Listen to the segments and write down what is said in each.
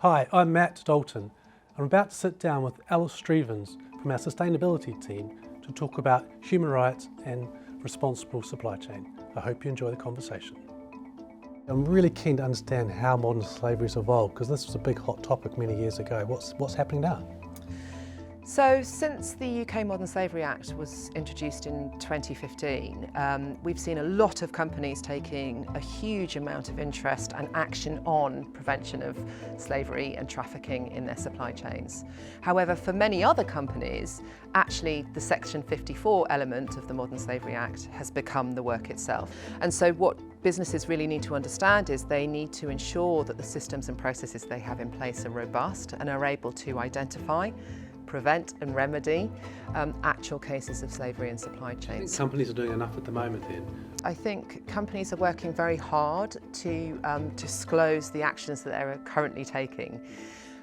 Hi, I'm Matt Dalton. I'm about to sit down with Alice Strevens from our sustainability team to talk about human rights and responsible supply chain. I hope you enjoy the conversation. I'm really keen to understand how modern slavery has evolved, because this was a big hot topic many years ago. What's happening now? So since the UK Modern Slavery Act was introduced in 2015, we've seen a lot of companies taking a huge amount of interest and action on prevention of slavery and trafficking in their supply chains. However, for many other companies, actually the Section 54 element of the Modern Slavery Act has become the work itself. And so what businesses really need to understand is they need to ensure that the systems and processes they have in place are robust and are able to identify, prevent and remedy actual cases of slavery in supply chains. Do you think companies are doing enough at the moment then? I think companies are working very hard to disclose the actions that they're currently taking.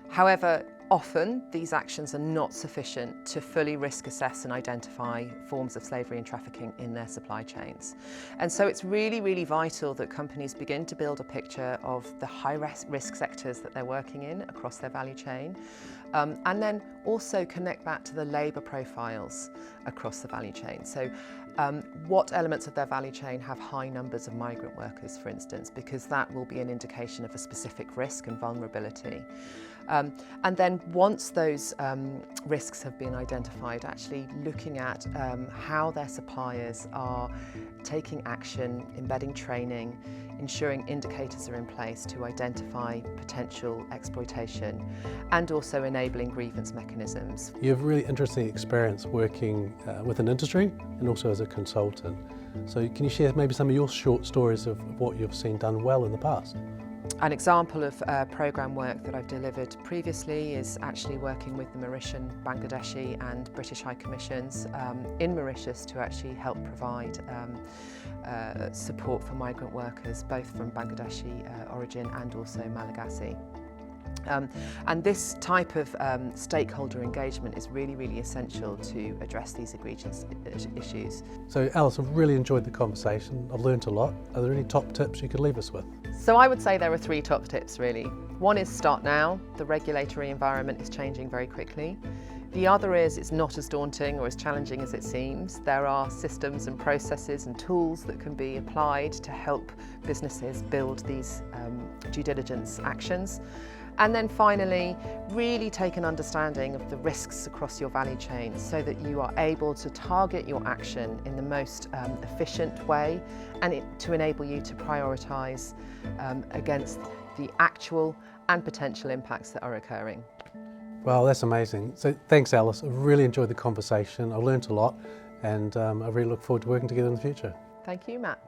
However, often these actions are not sufficient to fully risk assess and identify forms of slavery and trafficking in their supply chains. And so it's really, really vital that companies begin to build a picture of the high risk sectors that they're working in across their value chain, and then also connect that to the labour profiles across the value chain. So what elements of their value chain have high numbers of migrant workers, for instance, because that will be an indication of a specific risk and vulnerability. And then once those risks have been identified, actually looking at how their suppliers are taking action, embedding training, ensuring indicators are in place to identify potential exploitation, and also enabling grievance mechanisms. You have really interesting experience working with an industry and also as a consultant. So can you share maybe some of your short stories of what you've seen done well in the past? An example of programme work that I've delivered previously is actually working with the Mauritian, Bangladeshi and British High Commissions in Mauritius to actually help provide support for migrant workers, both from Bangladeshi origin and also Malagasy. And this type of stakeholder engagement is really, really essential to address these egregious issues. So Alice, I've really enjoyed the conversation. I've learned a lot. Are there any top tips you could leave us with? So I would say there are three top tips really. One is start now. The regulatory environment is changing very quickly. The other is it's not as daunting or as challenging as it seems. There are systems and processes and tools that can be applied to help businesses build these due diligence actions. And then finally, really take an understanding of the risks across your value chain so that you are able to target your action in the most efficient way and to enable you to prioritise against the actual and potential impacts that are occurring. Well, that's amazing. So thanks, Alice. I've really enjoyed the conversation. I learned a lot, and I really look forward to working together in the future. Thank you, Matt.